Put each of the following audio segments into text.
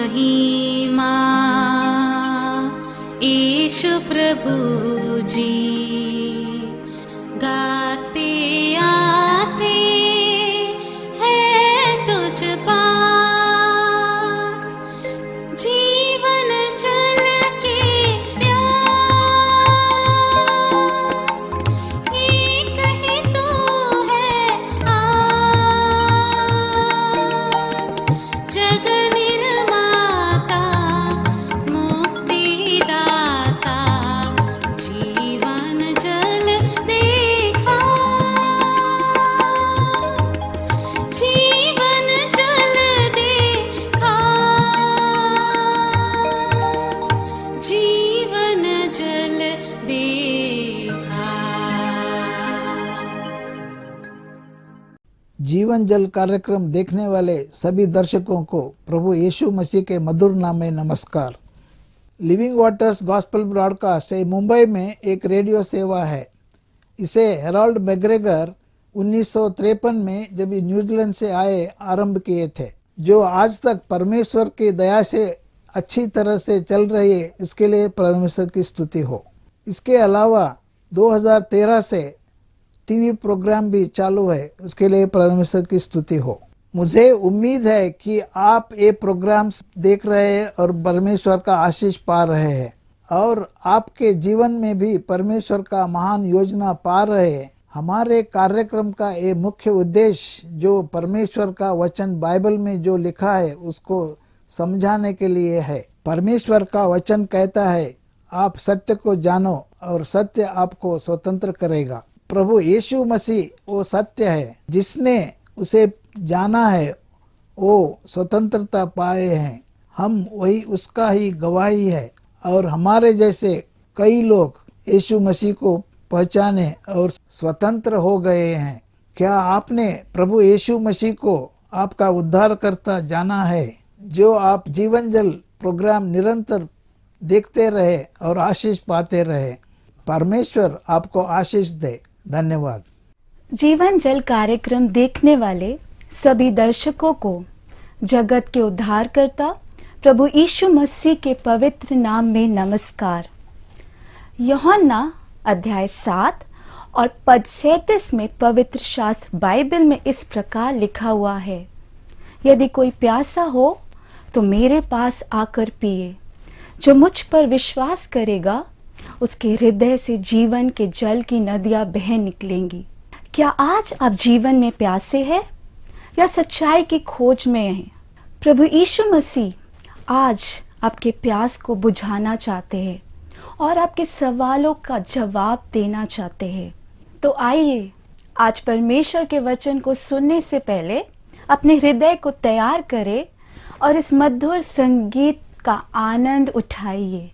महिमा यीशु प्रभु जी गाते आते हैं तुझ पास जीवन जल के प्यास एक ही तू है आस जग निर्माता मुक्तिदाता जीवन जल देखा जीवन जल देखा जीवन जल देखा। जीवन जल कार्यक्रम देखने वाले सभी दर्शकों को प्रभु यीशु मसीह के मधुर नाम में नमस्कार। Living waters gospel broadcast Mumbai में एक रेडियो सेवा है। इसे हेरोल्ड मैग्रेगर 1953 में जब न्यूजीलैंड से आए आरंभ किए थे, जो आज तक परमेश्वर की दया से अच्छी तरह से चल रही है। इसके लिए परमेश्वर की स्तुति हो। इसके अलावा 2013 से टीवी प्रोग्राम भी चालू है, उसके लिए परमेश्वर की स्तुति हो। मुझे उम्मीद है कि आप ये प्रोग्राम देख रहे हैं और परमेश्वर का आशीष पा रहे हैं और आपके जीवन में भी परमेश्वर का महान योजना पा रहे हैं। हमारे कार्यक्रम का ये मुख्य उद्देश्य जो परमेश्वर का वचन बाइबल में जो लिखा है उसको समझाने के लिए है। परमेश्वर का वचन कहता है, आप सत्य को जानो और सत्य आपको स्वतंत्र करेगा। प्रभु यीशु मसीह वो सत्य है, जिसने उसे जाना है वो स्वतंत्रता पाए हैं। हम वही उसका ही गवाही है और हमारे जैसे कई लोग यीशु मसीह को पहचाने और स्वतंत्र हो गए हैं। क्या आपने प्रभु यीशु मसीह को आपका उद्धारकर्ता जाना है? जो आप जीवन जल प्रोग्राम निरंतर देखते रहे और आशीष पाते रहे। परमेश्वर आपको आशीष दे। धन्यवाद। जीवन जल कार्यक्रम देखने वाले सभी दर्शकों को जगत के उद्धारकर्ता प्रभु यीशु मसीह के पवित्र नाम में नमस्कार। यूहन्ना अध्याय 7 और पद 37 में पवित्र शास्त्र बाइबल में इस प्रकार लिखा हुआ है, यदि कोई प्यासा हो तो मेरे पास आकर पिए। जो मुझ पर विश्वास करेगा उसके हृदय से जीवन के जल की नदियां बह निकलेंगी। क्या आज आप जीवन में प्यासे हैं या सच्चाई की खोज में हैं? प्रभु यीशु मसीह आज आपके प्यास को बुझाना चाहते हैं और आपके सवालों का जवाब देना चाहते हैं। तो आइए आज परमेश्वर के वचन को सुनने से पहले अपने हृदय को तैयार करें और इस मधुर संगीत का आनंद उठाइए।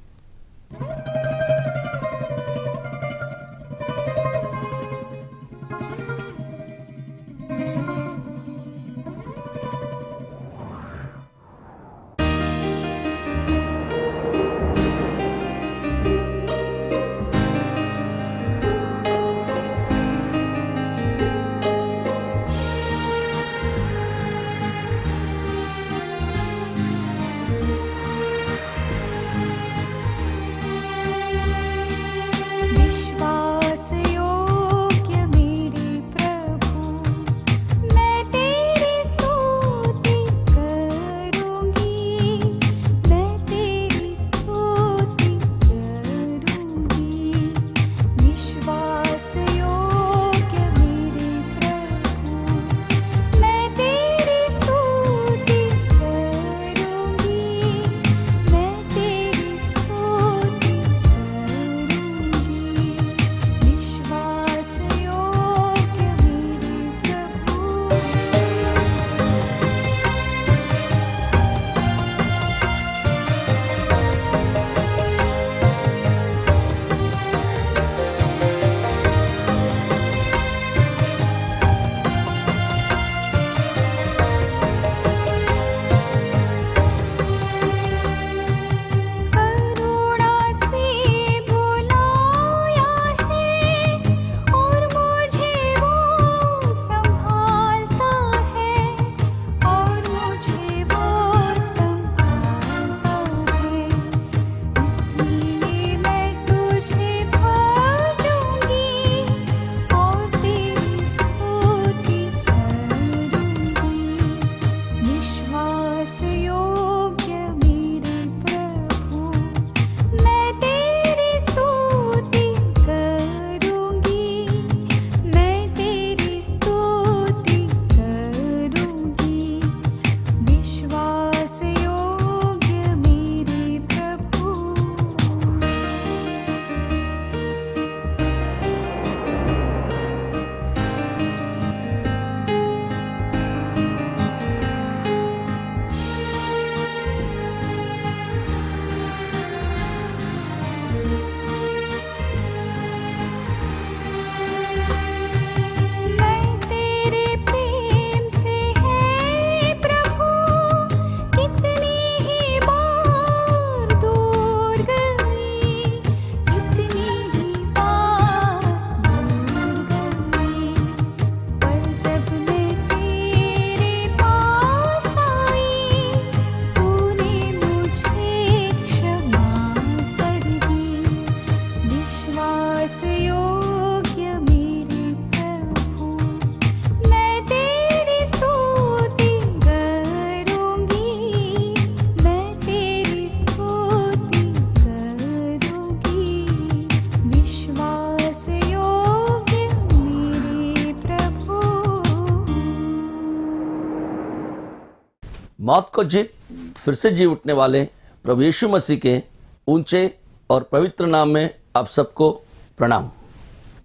मौत को जीत फिर से जी उठने वाले प्रभु यीशु मसीह के ऊंचे और पवित्र नाम में आप सबको प्रणाम।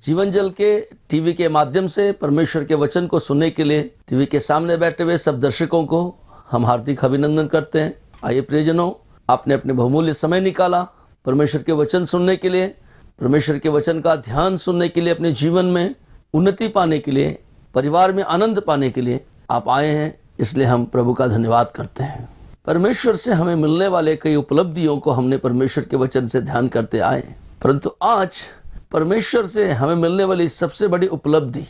जीवन जल के टीवी के माध्यम से परमेश्वर के वचन को सुनने के लिए टीवी के सामने बैठे हुए सब दर्शकों को हम हार्दिक अभिनंदन करते हैं। आइए प्रियजनों, आपने अपने बहुमूल्य समय निकाला परमेश्वर के वचन सुनने के लिए, परमेश्वर के वचन का ध्यान सुनने के लिए, अपने जीवन में उन्नति पाने के लिए, परिवार में आनंद पाने के लिए आप आए हैं। इसलिए हम प्रभु का धन्यवाद करते हैं। परमेश्वर से हमें मिलने वाले कई उपलब्धियों को हमने परमेश्वर के वचन से ध्यान करते आए, परंतु आज परमेश्वर से हमें मिलने वाली सबसे बड़ी उपलब्धि,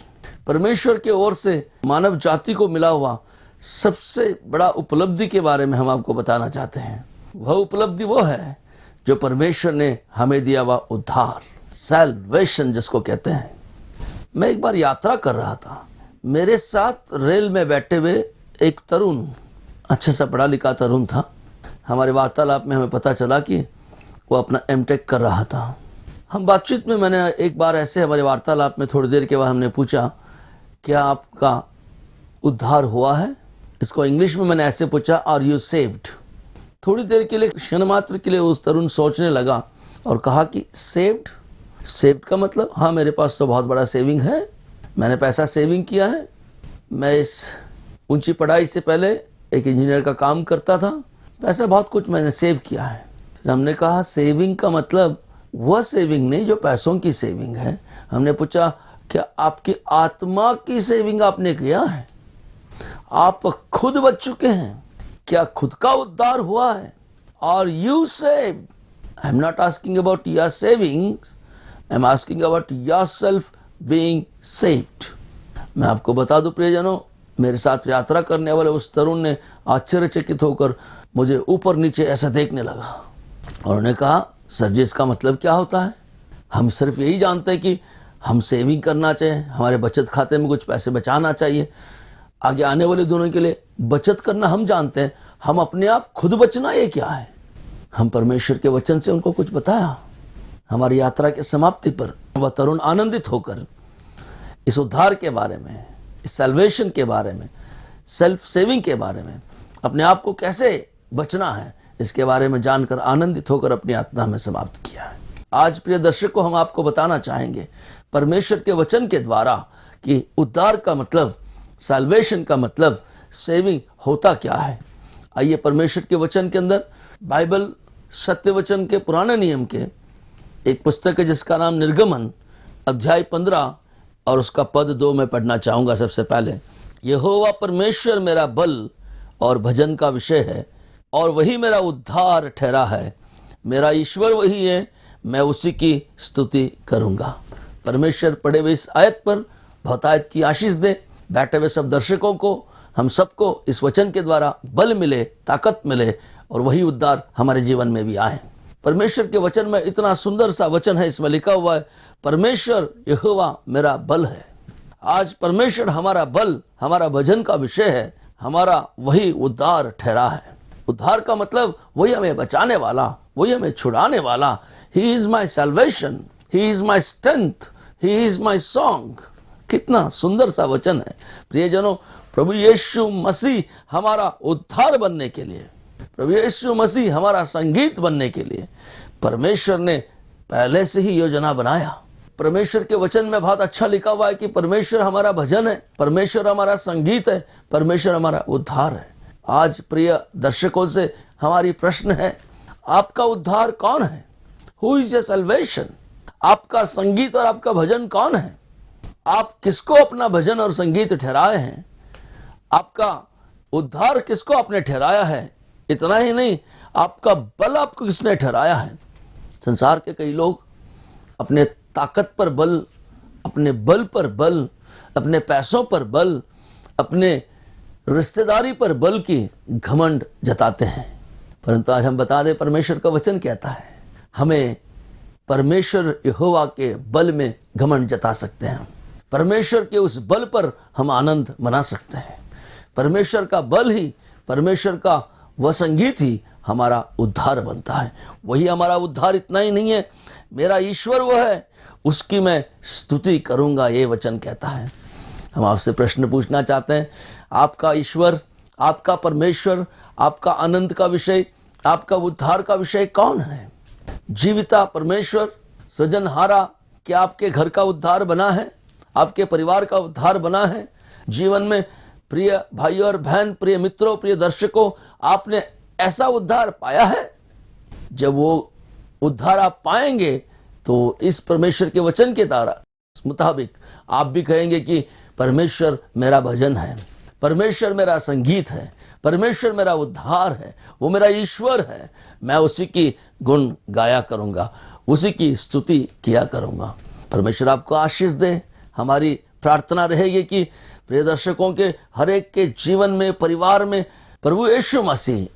परमेश्वर के ओर से मानव जाति को मिला हुआ सबसे बड़ा उपलब्धि के बारे में हम आपको बताना चाहते हैं। वह उपलब्धि वो है जो परमेश्वर ने हमें दिया हुआ उद्धार, सैल्वेशन जिसको कहते हैं। मैं एक बार यात्रा कर रहा था, मेरे साथ रेल में बैठे हुए एक तरुण, अच्छा सा पढ़ा लिखा तरुण था। हमारे वार्तालाप में हमें पता चला कि वो अपना एमटेक कर रहा था। हम बातचीत में मैंने एक बार ऐसे हमारे वार्तालाप में थोड़ी देर के बाद हमने पूछा, क्या आपका उद्धार हुआ है? इसको इंग्लिश में मैंने ऐसे पूछा, आर यू सेव्ड? थोड़ी देर के लिए, क्षण मात्र के लिए उस तरुण सोचने लगा और कहा कि सेव्ड? सेव्ड का मतलब, हाँ मेरे पास तो बहुत बड़ा सेविंग है, मैंने पैसा सेविंग किया है, मैं इस ऊंची पढ़ाई से पहले एक इंजीनियर का काम करता था, पैसा बहुत कुछ मैंने सेव किया है। फिर हमने कहा सेविंग का मतलब वह सेविंग नहीं जो पैसों की सेविंग है। हमने पूछा, क्या आपकी आत्मा की सेविंग आपने किया है? आप खुद बच चुके हैं? क्या खुद का उद्धार हुआ है? Are you saved? I am not asking about your savings, I am asking about yourself being saved. मैं आपको बता दूं प्रियजनों, मेरे साथ यात्रा करने वाले उस तरुण ने आश्चर्यचकित होकर मुझे ऊपर नीचे ऐसा देखने लगा और उन्होंने कहा, सर जी इसका मतलब क्या होता है? हम सिर्फ यही जानते हैं कि हम सेविंग करना चाहिए, हमारे बचत खाते में कुछ पैसे बचाना चाहिए, आगे आने वाले दिनों के लिए बचत करना हम जानते हैं, हम अपने आप खुद बचना ये क्या है? हम परमेश्वर के वचन से उनको कुछ बताया। हमारी यात्रा के समाप्ति पर वह तरुण आनंदित होकर इस उद्धार के बारे में, इस सैल्वेशन के बारे में, सेल्फ सेविंग के बारे में, अपने आप को कैसे बचना है इसके बारे में जानकर आनंदित होकर अपनी यात्रा में समाप्त किया है। आज प्रिय दर्शकों, हम आपको बताना चाहेंगे परमेश्वर के वचन के द्वारा कि उद्धार का मतलब, सैल्वेशन का मतलब, सेविंग होता क्या है। आइए परमेश्वर के वचन के अंदर, बाइबल सत्य वचन के पुराने नियम के एक पुस्तक है जिसका नाम निर्गमन, अध्याय 15 और उसका पद 2 में पढ़ना चाहूंगा। सबसे पहले, यहोवा परमेश्वर मेरा बल और भजन का विषय है और वही मेरा उद्धार ठहरा है, मेरा ईश्वर वही है, मैं उसी की स्तुति करूंगा। परमेश्वर पढ़े हुए इस आयत पर बहुतायत की आशीष दे। बैठे हुए सब दर्शकों को, हम सबको इस वचन के द्वारा बल मिले, ताकत मिले और वही उद्धार हमारे जीवन में भी आए। परमेश्वर के वचन में इतना सुंदर सा वचन है, इसमें लिखा हुआ है, परमेश्वर यहोवा मेरा बल है। आज परमेश्वर हमारा बल, हमारा भजन का विषय है, हमारा वही उद्धार ठहरा है। उद्धार का मतलब वही हमें बचाने वाला, वही हमें छुड़ाने वाला। He is my salvation, he is my strength, he is my song. कितना सुंदर सा वचन है प्रियजनों। प्रभु यीशु मसीह हमारा उद्धार बनने के लिए, प्रभु यीशु मसीह हमारा संगीत बनने के लिए परमेश्वर ने पहले से ही योजना बनाया। परमेश्वर के वचन में बहुत अच्छा लिखा हुआ है कि परमेश्वर हमारा भजन है, परमेश्वर हमारा संगीत है, परमेश्वर हमारा उद्धार है। आज प्रिय दर्शकों से हमारी प्रश्न है, आपका उद्धार कौन है? Who is your salvation? आपका संगीत और आपका भजन कौन है? आप किसको अपना भजन और संगीत ठहराए हैं? आपका उद्धार किसको आपने ठहराया है? इतना ही नहीं, आपका बल आपको किसने ठहराया है? संसार के कई लोग अपने ताकत पर बल, अपने बल पर बल, अपने पैसों पर बल, अपने रिश्तेदारी पर बल की घमंड जताते हैं, परंतु आज हम बता दें, परमेश्वर का वचन कहता है हमें परमेश्वर यहोवा के बल में घमंड जता सकते हैं। परमेश्वर के उस बल पर हम आनंद मना सकते हैं। परमेश्वर का बल ही, परमेश्वर का वह संगीत ही हमारा उद्धार बनता है। वही हमारा उद्धार। इतना ही नहीं है, मेरा ईश्वर वह है, उसकी मैं स्तुति करूंगा, ये वचन कहता है। हम आपसे प्रश्न पूछना चाहते हैं, आपका ईश्वर आपका परमेश्वर, आपका आनंद का विषय, आपका उद्धार का विषय कौन है? जीविता परमेश्वर सृजनहारा क्या आपके घर का उद्धार बना है? आपके परिवार का उद्धार बना है? जीवन में प्रिय भाई और बहन, प्रिय मित्रों, प्रिय दर्शकों, आपने ऐसा उद्धार पाया है? जब वो उद्धार आप पाएंगे तो इस परमेश्वर के वचन के द्वारा मुताबिक आप भी कहेंगे कि परमेश्वर मेरा भजन है, परमेश्वर मेरा संगीत है, परमेश्वर मेरा उद्धार है, वो मेरा ईश्वर है, मैं उसी की गुण गाया करूंगा, उसी की स्तुति किया करूंगा। परमेश्वर आपको आशीष दे। हमारी प्रार्थना रहेगी कि प्रिय दर्शकों के हर एक के जीवन में, परिवार में प्रभु यीशु मसीह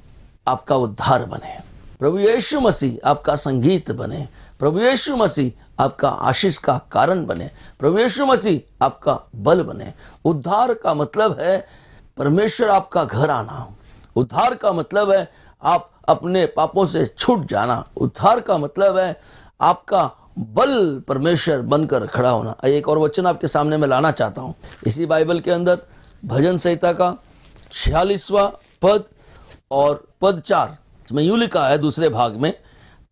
आपका उद्धार बने, प्रभु यीशु मसीह आपका संगीत बने, प्रभु यीशु मसीह आपका आशीष का कारण बने, प्रभु यीशु मसीह आपका बल बने। उद्धार का मतलब है परमेश्वर आपका घर आना। उद्धार का मतलब है आप अपने पापों से छूट जाना। उद्धार का मतलब है आपका बल परमेश्वर बनकर खड़ा होना। एक और वचन आपके सामने मैं लाना चाहता हूं इसी बाइबल के अंदर, भजन संहिता का 46वां पद और पद 4 में यूं लिखा है दूसरे भाग में,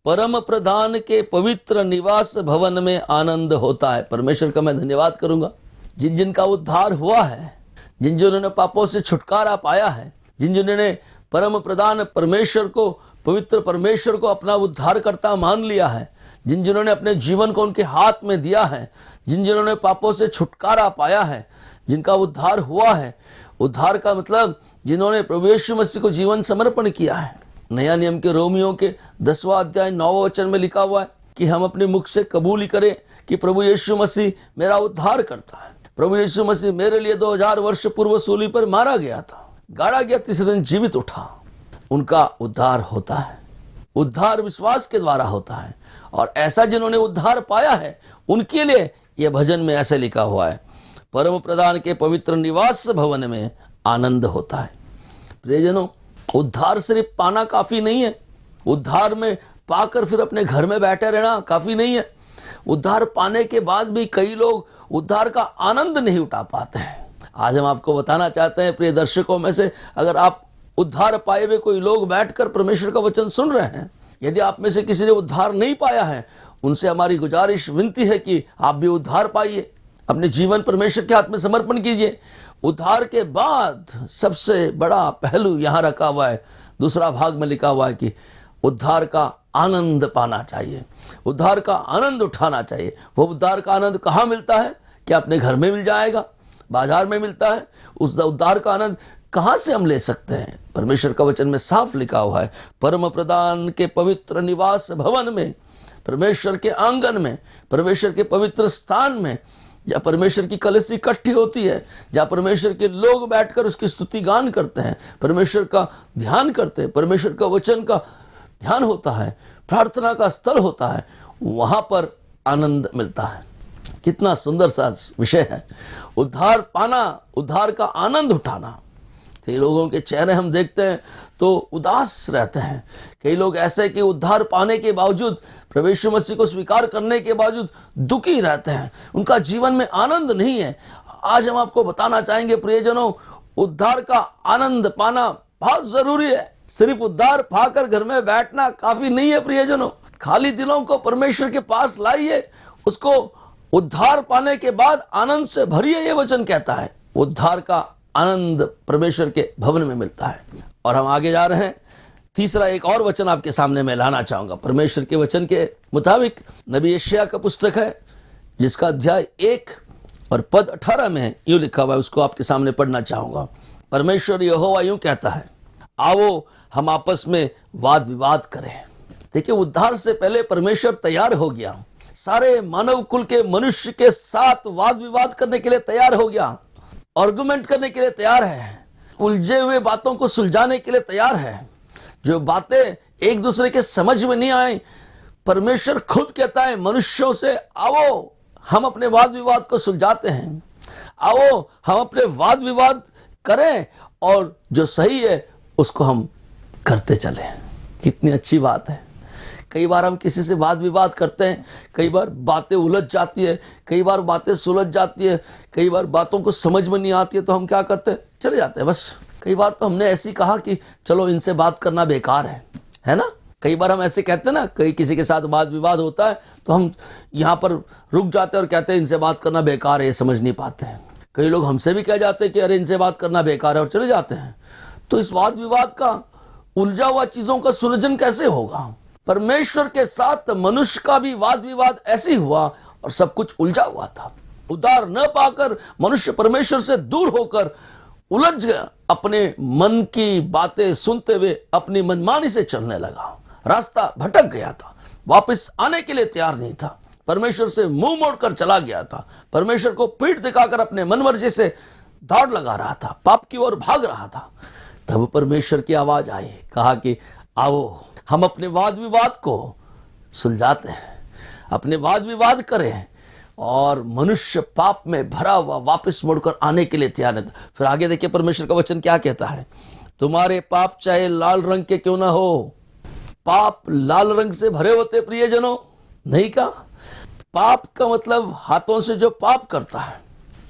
परम प्रधान के पवित्र निवास भवन में आनंद होता है। परमेश्वर का मैं धन्यवाद करूंगा जिन जिनका उद्धार हुआ है, जिन जिन्होंने पापों से छुटकारा पाया है, जिन जिन्होंने परम प्रधान परमेश्वर को, पवित्र परमेश्वर को अपना उद्धारकर्ता मान लिया है, जिन जिन्होंने अपने जीवन को उनके हाथ में दिया है, जिन जिन्होंने पापों से छुटकारा पाया है, जिनका उद्धार हुआ है। उद्धार का मतलब जिन्होंने प्रभु यीशु मसीह को जीवन समर्पण किया है। नया नियम के रोमियों के 10वां अध्याय 9वां वचन में लिखा हुआ है कि हम अपने मुख से कबूल करें कि प्रभु यीशु मसीह मेरा उद्धार करता है। प्रभु यीशु मसीह मेरे लिए 2000 वर्ष पूर्व सूली पर मारा गया था, गाड़ा गया, तीसरे दिन जीवित उठा। उनका उद्धार होता है। उद्धार विश्वास के द्वारा होता है। और ऐसा जिन्होंने उद्धार पाया है उनके लिए यह भजन में ऐसे लिखा हुआ है, परम प्रधान के पवित्र निवास भवन में आनंद होता है। प्रियजनों, उद्धार सिर्फ पाना काफी नहीं है। उद्धार में पाकर फिर अपने घर में बैठे रहना काफी नहीं है। उद्धार पाने के बाद भी कई लोग उद्धार का आनंद नहीं उठा पाते हैं। आज हम आपको बताना चाहते हैं प्रिय दर्शकों में से अगर आप उद्धार पाए हुए कोई लोग बैठकर परमेश्वर का वचन सुन रहे हैं, यदि आप में से किसी ने उद्धार नहीं पाया है, उनसे हमारी गुजारिश विनती है कि आप भी उद्धार पाइए, अपने जीवन परमेश्वर के हाथ में समर्पण कीजिए। उद्धार के बाद सबसे बड़ा पहलू यहां रखा हुआ है, दूसरा भाग में लिखा हुआ है कि उद्धार का आनंद पाना चाहिए, उद्धार का आनंद उठाना चाहिए। वो उद्धार का आनंद कहाँ मिलता है? क्या अपने घर में मिल जाएगा? बाजार में मिलता है? उस उद्धार का आनंद कहाँ से हम ले सकते हैं? परमेश्वर का वचन में साफ लिखा हुआ है, परम प्रधान के पवित्र निवास भवन में, परमेश्वर के आंगन में, परमेश्वर के पवित्र स्थान में, जहाँ परमेश्वर की कलीसिया इकट्ठी होती है, जहाँ परमेश्वर के लोग बैठकर उसकी स्तुति गान करते हैं, परमेश्वर का ध्यान करते हैं, परमेश्वर का वचन का ध्यान होता है, प्रार्थना का स्थल होता है, वहां पर आनंद मिलता है। कितना सुंदर सा विषय है उद्धार पाना, उद्धार का आनंद उठाना। कई लोगों के चेहरे हम देखते हैं तो उदास रहते हैं। कई लोग ऐसे कि उद्धार पाने के बावजूद, प्रभु यीशु मसीह को स्वीकार करने के बावजूद दुखी रहते हैं, उनका जीवन में आनंद नहीं है। आज हम आपको बताना चाहेंगे प्रियजनों, उद्धार का आनंद पाना बहुत जरूरी है। सिर्फ उद्धार पाकर घर में बैठना काफी नहीं है प्रियजनों। खाली दिलों को परमेश्वर के पास लाइए, उसको उद्धार पाने के बाद आनंद से भरिए। ये वचन कहता है उद्धार का आनंद परमेश्वर के भवन में मिलता है। और हम आगे जा रहे हैं। तीसरा एक और वचन आपके सामने मैं लाना चाहूंगा। परमेश्वर के वचन के मुताबिक नबी यशायाह का पुस्तक है, जिसका अध्याय 1 और पद 18 में यूं लिखा हुआ है, उसको आपके सामने पढ़ना चाहूंगा। परमेश्वर यहोवा यूं कहता है, आओ हम आपस में वाद विवाद करें। देखिए, उद्धार से पहले परमेश्वर तैयार हो गया, सारे मानव कुल के मनुष्य के साथ वाद विवाद करने के लिए तैयार हो गया, आर्गुमेंट करने के लिए तैयार है, उलझे हुए बातों को सुलझाने के लिए तैयार है। जो बातें एक दूसरे के समझ में नहीं आए, परमेश्वर खुद कहता है मनुष्यों से, आओ हम अपने वाद विवाद को सुलझाते हैं, आओ हम अपने वाद विवाद करें और जो सही है उसको हम करते चले। कितनी अच्छी बात है। कई बार हम किसी से वाद विवाद करते हैं, कई बार बातें उलझ जाती है, कई बार बातें सुलझ जाती है, कई बार बातों को समझ में नहीं आती है, तो हम क्या करते हैं? चले जाते हैं, बस कई बार तो हमने ऐसी कहा कि चलो इनसे बात करना बेकार है ना। कई बार हम ऐसे कहते हैं ना, कहीं किसी के साथ वाद विवाद होता है तो हम यहाँ पर रुक जाते हैं और कहते हैं इनसे बात करना बेकार है, ये समझ नहीं पाते हैं। कई लोग हमसे भी कह जाते हैं कि अरे इनसे बात करना बेकार है और चले जाते हैं। तो इस वाद विवाद का, उलझा हुआ चीजों का सुलझन कैसे होगा? परमेश्वर के साथ मनुष्य का भी वाद विवाद ऐसे हुआ और सब कुछ उलझा हुआ था। उद्धार न पाकर मनुष्य परमेश्वर से दूर होकर उलझ गया, अपने मन की बातें सुनते हुए अपनी मनमानी से चलने लगा, रास्ता भटक गया था, वापस आने के लिए तैयार नहीं था, परमेश्वर से मुंह मोड़कर चला गया था, परमेश्वर को पीठ दिखाकर अपने मनमर्जी से दौड़ लगा रहा था, पाप की ओर भाग रहा था। तब परमेश्वर की आवाज आई, कहा कि आओ हम अपने वाद विवाद को सुलझाते हैं, अपने वाद विवाद करें और मनुष्य पाप में भरा हुआ वापस मुड़कर आने के लिए तैयार है। फिर आगे देखिए परमेश्वर का वचन क्या कहता है, तुम्हारे पाप चाहे लाल रंग के क्यों ना हो। पाप लाल रंग से भरे होते प्रियजनों? नहीं का। पाप का मतलब हाथों से जो पाप करता है,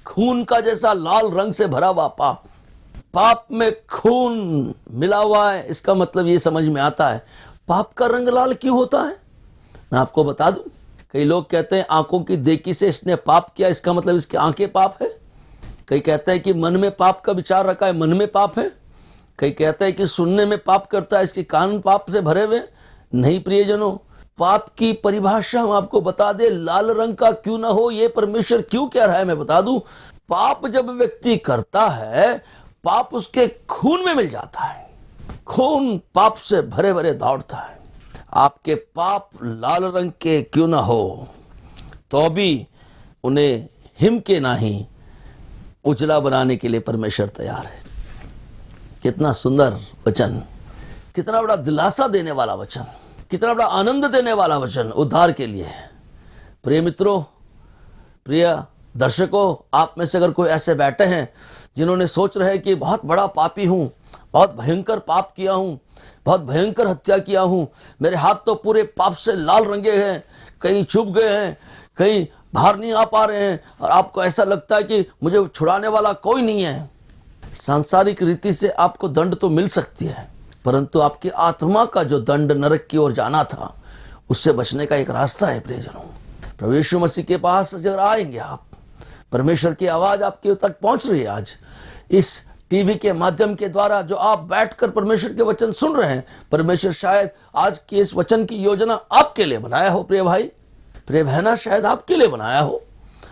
खून का जैसा लाल रंग से भरा हुआ पाप। पाप में खून मिला हुआ है, इसका मतलब ये समझ में आता है पाप का रंग लाल क्यों होता है। मैं आपको बता दूं, कई लोग कहते हैं आंखों की देखी से इसने पाप किया, इसका मतलब इसकी आंखें पाप है। कई कहते हैं कि मन में पाप का विचार रखा है, मन में पाप है। कई कहते हैं कि सुनने में पाप करता है, इसके कान पाप से भरे हुए। नहीं प्रियजनों, पाप की परिभाषा हम आपको बता दे, लाल रंग का क्यों ना हो, ये परमेश्वर क्यों कह रहा है मैं बता दूं। पाप जब व्यक्ति करता है, पाप उसके खून में मिल जाता है, खून पाप से भरे भरे दौड़ता है। आपके पाप लाल रंग के क्यों ना हो तो भी उन्हें हिम के नहीं उजला बनाने के लिए परमेश्वर तैयार है। कितना सुंदर वचन, कितना बड़ा दिलासा देने वाला वचन, कितना बड़ा आनंद देने वाला वचन उद्धार के लिए। प्रिय मित्रों, प्रिय दर्शकों, आप में से अगर कोई ऐसे बैठे हैं जिन्होंने सोच रहे हैं कि बहुत बड़ा पापी हूं, बहुत भयंकर पाप किया हूं, बहुत भयंकर हत्या किया हूं, मेरे हाथ तो पूरे पाप से लाल रंगे हैं, कहीं चुभ गए हैं, कहीं बाहर नहीं आ पा रहे हैं, और आपको ऐसा लगता है कि मुझे छुड़ाने वाला कोई नहीं है। सांसारिक रीति से आपको दंड तो मिल सकती है, परंतु आपकी आत्मा का जो दंड नरक की ओर जाना था, उससे बचने का एक रास्ता है प्रियजनों। प्रभु यीशु मसीह के पास अगर आएंगे आप, परमेश्वर की आवाज आपके तक पहुंच रही है। आज इस टीवी के माध्यम के द्वारा जो आप बैठकर परमेश्वर के वचन सुन रहे हैं, परमेश्वर शायद आज की इस वचन की योजना आपके लिए बनाया हो। प्रिय भाई, प्रिय बहना, शायद आपके लिए बनाया हो।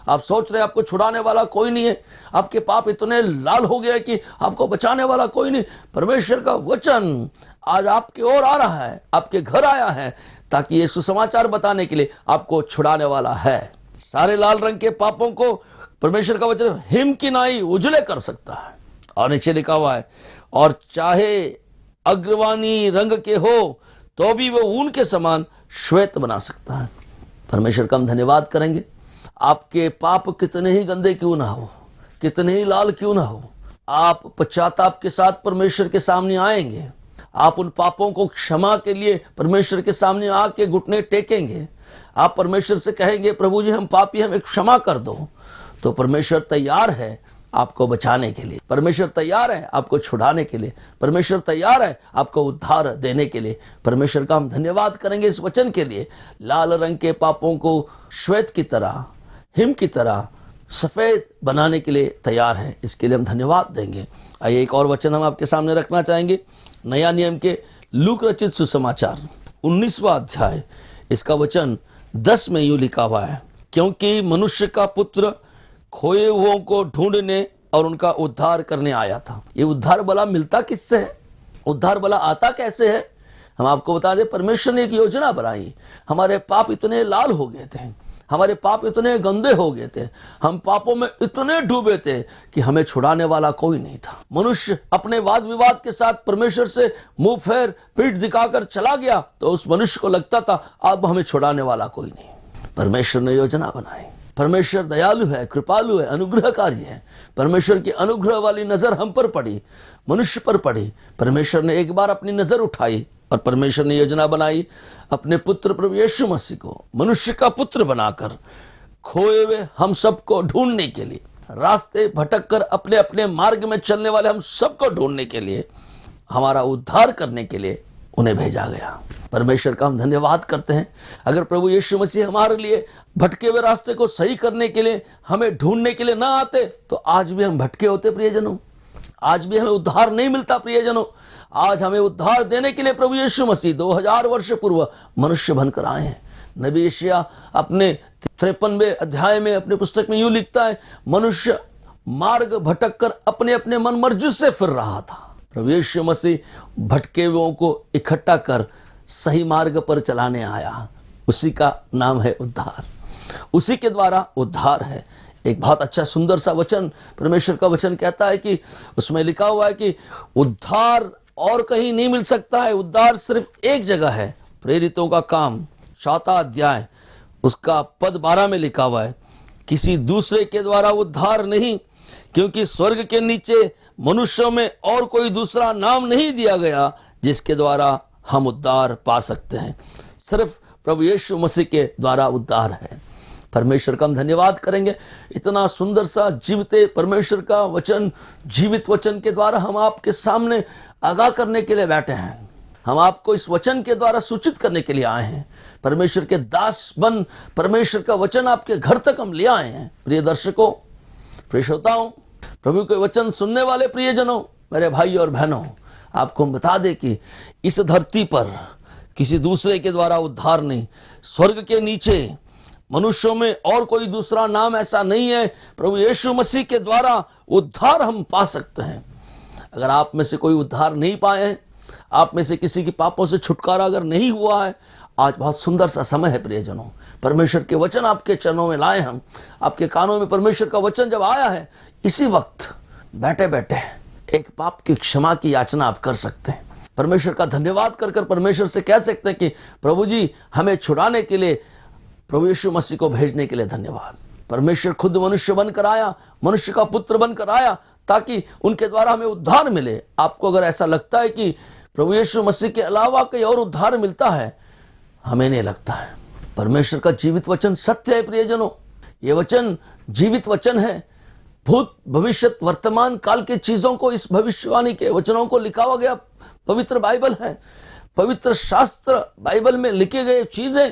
आप सोच रहे हैं आपको छुड़ाने वाला कोई नहीं है, आपके पाप इतने लाल हो गए कि आपको बचाने वाला कोई नहीं। परमेश्वर का वचन आज आपकी ओर आ रहा है, आपके घर आया है, ताकि ये सुसमाचार बताने के लिए आपको छुड़ाने वाला है। सारे लाल रंग के पापों को परमेश्वर का वचन हिम की नाई उजले कर सकता है। और नीचे लिखा हुआ है, और चाहे अग्रवानी रंग के हो तो भी वो ऊन के समान श्वेत बना सकता है। परमेश्वर का हम धन्यवाद करेंगे। आपके पाप कितने ही गंदे क्यों ना हो, कितने ही लाल क्यों ना हो, आप पश्चाताप के साथ परमेश्वर के सामने आएंगे। आप उन पापों को क्षमा के लिए परमेश्वर के सामने आके घुटने टेकेंगे। आप परमेश्वर से कहेंगे, प्रभु जी हम पापी, हमें क्षमा कर दो। तो परमेश्वर तैयार है आपको बचाने के लिए, परमेश्वर तैयार है आपको छुड़ाने के लिए, परमेश्वर तैयार है आपको उद्धार देने के लिए। परमेश्वर का हम धन्यवाद करेंगे इस वचन के लिए। लाल रंग के पापों को श्वेत की तरह, हिम की तरह सफेद बनाने के लिए तैयार है, इसके लिए हम धन्यवाद देंगे। आइए एक और वचन हम आपके सामने रखना चाहेंगे। नया नियम के लूक रचित सुसमाचार 19वां अध्याय, इसका वचन 10 में यूं लिखा हुआ है, क्योंकि मनुष्य का पुत्र खोए हुओं को ढूंढने और उनका उद्धार करने आया था। ये उद्धार भला मिलता किससे है? उद्धार भला आता कैसे है? हम आपको बता दें, परमेश्वर ने एक योजना बनाई। हमारे पाप इतने लाल हो गए थे, हमारे पाप इतने गंदे हो गए थे, हम पापों में इतने डूबे थे कि हमें छुड़ाने वाला कोई नहीं था। मनुष्य अपने वाद विवाद के साथ परमेश्वर से मुंह फेर पीठ दिखाकर चला गया, तो उस मनुष्य को लगता था अब हमें छुड़ाने वाला कोई नहीं। परमेश्वर ने योजना बनाई। परमेश्वर दयालु है, कृपालु है, अनुग्रहकारी है। परमेश्वर की अनुग्रह वाली नजर हम पर पड़ी, मनुष्य पर पड़ी। परमेश्वर ने एक बार अपनी नजर उठाई और परमेश्वर ने योजना बनाई, अपने पुत्र प्रभु यीशु मसीह को मनुष्य का पुत्र बनाकर खोए हुए हम सबको ढूंढने के लिए, रास्ते भटक कर अपने अपने मार्ग में चलने वाले हम सबको ढूंढने के लिए, हमारा उद्धार करने के लिए उन्हें भेजा गया। परमेश्वर का हम धन्यवाद करते हैं। अगर प्रभु यीशु मसीह हमारे लिए भटके हुए रास्ते को सही करने के लिए, हमें ढूंढने के लिए ना आते तो आज भी हम भटके होते प्रियजनों, आज भी हमें उद्धार नहीं मिलता प्रियजनों। आज हमें उद्धार देने के लिए प्रभु यीशु मसीह 2000 वर्ष पूर्व मनुष्य बनकर आए हैं। नबी यशायाह अपने 53वें अध्याय में अपने पुस्तक में यूं लिखता है, मनुष्य मार्ग भटक कर अपने अपने मन मर्जी से फिर रहा था। प्रभु यीशु मसीह भटके हुओं को इकट्ठा कर सही मार्ग पर चलाने आया। उसी का नाम है उद्धार, उसी के द्वारा उद्धार है। एक बहुत अच्छा सुंदर सा वचन, परमेश्वर का वचन कहता है कि उसमें लिखा हुआ है कि उद्धार और कहीं नहीं मिल सकता है, उद्धार सिर्फ एक जगह है। प्रेरितों का काम 4वां अध्याय उसका पद 12 में लिखा हुआ है, किसी दूसरे के द्वारा उद्धार नहीं, क्योंकि स्वर्ग के नीचे मनुष्यों में और कोई दूसरा नाम नहीं दिया गया जिसके द्वारा हम उद्धार पा सकते हैं। सिर्फ प्रभु यीशु मसीह के द्वारा उद्धार है। परमेश्वर का हम धन्यवाद करेंगे। इतना सुंदर सा जीवते परमेश्वर का वचन, जीवित वचन के द्वारा हम आपके सामने आगाह करने के लिए बैठे हैं। हम आपको इस वचन के द्वारा सूचित करने के लिए आए हैं। परमेश्वर के दास बन परमेश्वर का वचन आपके घर तक हम ले आए हैं। प्रिय दर्शकों, प्रिय श्रोताओं, प्रभु के वचन सुनने वाले प्रियजनों, मेरे भाई और बहनों, आपको हम बता दें कि इस धरती पर किसी दूसरे के द्वारा उद्धार नहीं। स्वर्ग के नीचे मनुष्यों में और कोई दूसरा नाम ऐसा नहीं है। प्रभु यीशु मसीह के द्वारा उद्धार हम पा सकते हैं। अगर आप में से कोई उद्धार नहीं पाए हैं, आप में से किसी के पापों से छुटकारा अगर नहीं हुआ है, आज बहुत सुंदर सा समय है प्रियजनों। परमेश्वर के वचन आपके चरणों में लाए हम, आपके कानों में परमेश्वर का वचन जब आया है, इसी वक्त बैठे बैठे एक पाप की क्षमा की याचना आप कर सकते हैं। परमेश्वर का धन्यवाद कर कर परमेश्वर से कह सकते हैं कि प्रभु जी, हमें छुड़ाने के लिए प्रभु यीशु मसीह को भेजने के लिए धन्यवाद। परमेश्वर खुद मनुष्य बनकर आया, मनुष्य का पुत्र बनकर आया ताकि उनके द्वारा हमें उद्धार मिले। आपको अगर ऐसा लगता है कि प्रभु यीशु मसीह के अलावा कोई और उद्धार मिलता है, हमें नहीं लगता है। परमेश्वर का जीवित वचन सत्य है प्रियजनों। ये वचन जीवित वचन है। भूत, भविष्य, वर्तमान काल की चीजों को, इस भविष्यवाणी के वचनों को लिखा हुआ गया पवित्र बाइबल है। पवित्र शास्त्र बाइबल में लिखे गए चीजें,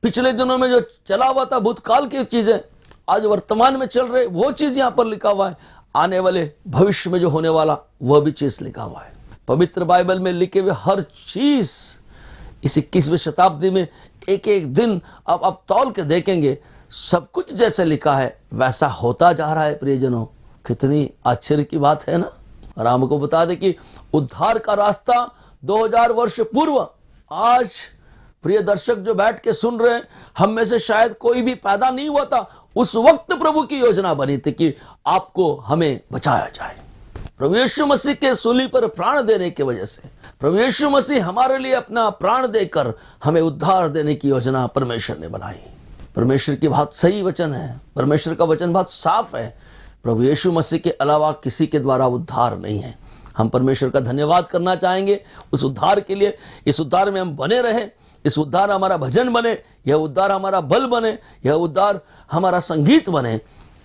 पिछले दिनों में जो चला हुआ था भूतकाल की चीजें, आज वर्तमान में चल रहे वो चीज यहाँ पर लिखा हुआ है। आने वाले भविष्य में जो होने वाला वह भी चीज लिखा हुआ है। पवित्र बाइबल में लिखे हुए हर चीज इस 21वीं शताब्दी में एक एक दिन आप तौल के देखेंगे, सब कुछ जैसे लिखा है वैसा होता जा रहा है प्रियजनों। कितनी आश्चर्य की बात है ना। और हमको बता दें कि उद्धार का रास्ता 2000 वर्ष पूर्व, आज प्रिय दर्शक जो बैठ के सुन रहे हैं, हम में से शायद कोई भी पैदा नहीं हुआ था, उस वक्त प्रभु की योजना बनी थी कि आपको, हमें बचाया जाए। प्रभु यीशु मसीह के सूली पर प्राण देने की वजह से प्रभु यीशु मसीह हमारे लिए अपना प्राण देकर हमें उद्धार देने की योजना परमेश्वर ने बनाई। परमेश्वर की बहुत सही वचन है, परमेश्वर का वचन बहुत साफ है। प्रभु यीशु मसीह के अलावा किसी के द्वारा उद्धार नहीं है। हम परमेश्वर का धन्यवाद करना चाहेंगे उस उद्धार के लिए। इस उद्धार में हम बने रहें, इस उद्धार हमारा भजन बने, यह उद्धार हमारा बल बने, यह उद्धार हमारा संगीत बने।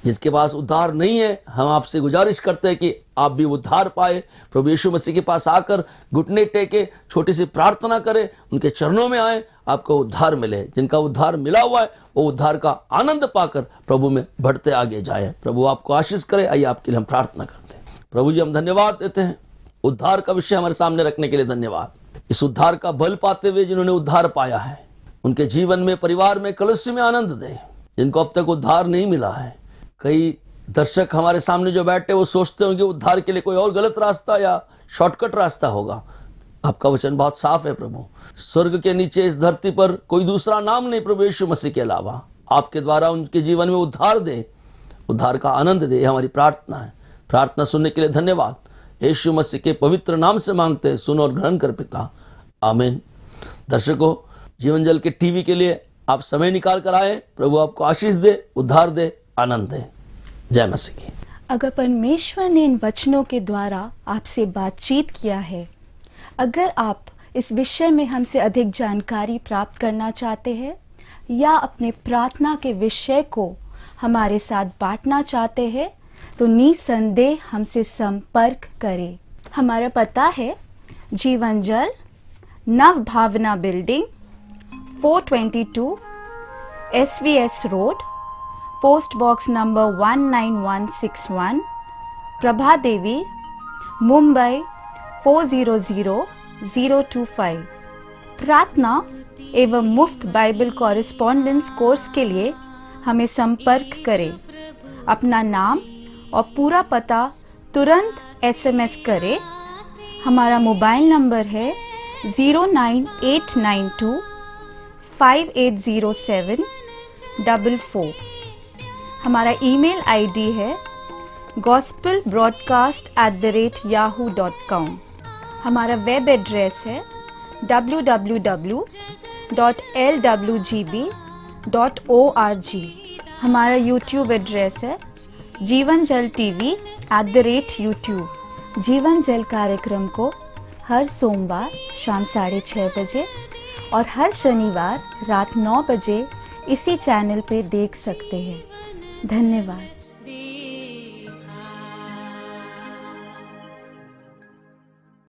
जिसके पास उद्धार नहीं है, हम आपसे गुजारिश करते हैं कि आप भी उद्धार पाए। प्रभु यीशु मसीह के पास आकर घुटने टेके छोटी सी प्रार्थना करें, उनके चरणों में आए, आपको उद्धार मिले। जिनका उद्धार मिला हुआ है वो उद्धार का आनंद पाकर प्रभु में बढ़ते आगे जाए। प्रभु आपको आशीष करे। आइए आपके लिए हम प्रार्थना करते हैं। प्रभु जी, हम धन्यवाद देते हैं उद्धार का विषय हमारे सामने रखने के लिए। धन्यवाद इस उद्धार का बल पाते हुए जिन्होंने उद्धार पाया है, उनके जीवन में, परिवार में, कलीसिया में आनंद दे। जिनको अब तक उद्धार नहीं मिला है, कई दर्शक हमारे सामने जो बैठे वो सोचते होंगे उद्धार के लिए कोई और गलत रास्ता या शॉर्टकट रास्ता होगा। आपका वचन बहुत साफ है प्रभु। स्वर्ग के नीचे इस धरती पर कोई दूसरा नाम नहीं प्रभु यीशु मसीह के अलावा। आपके द्वारा उनके जीवन में उद्धार दे, उद्धार का आनंद दे, हमारी प्रार्थना है। प्रार्थना सुनने के लिए धन्यवाद। यीशु मसीह के पवित्र नाम से मांगते हैं, सुनो और ग्रहण कर पिता, आमीन। दर्शकों, जीवन जल के टीवी के लिए आप समय निकाल कर आए। प्रभु आपको आशीष दे, उद्धार दे, आनंद दे। जय मसीह की। अगर परमेश्वर ने इन वचनों के द्वारा आपसे बातचीत किया है, अगर आप इस विषय में हमसे अधिक जानकारी प्राप्त करना चाहते हैं या अपने प्रार्थना के विषय को हमारे साथ बांटना चाहते हैं, तो निसंदेह हमसे संपर्क करें। हमारा पता है Jeevan Jal, Nav Bhavna building, 422 SVS road, post box number 19161, Prabha Devi, Mumbai 400025। प्रार्थना एवं मुफ्त बाइबल कॉरेस्पॉन्डेंस कोर्स के लिए हमें संपर्क करें। अपना नाम और पूरा पता तुरंत SMS करें। हमारा मोबाइल नंबर है 09892 580744। हमारा ईमेल ID है gospelbroadcast@yahoo.com। हमारा वेब एड्रेस है www.lwgb.org। हमारा यूट्यूब एड्रेस है जीवन जल TV @YouTube। जीवन जल कार्यक्रम को हर सोमवार शाम 6:30 बजे और हर शनिवार रात 9 बजे इसी चैनल पे देख सकते हैं। धन्यवाद।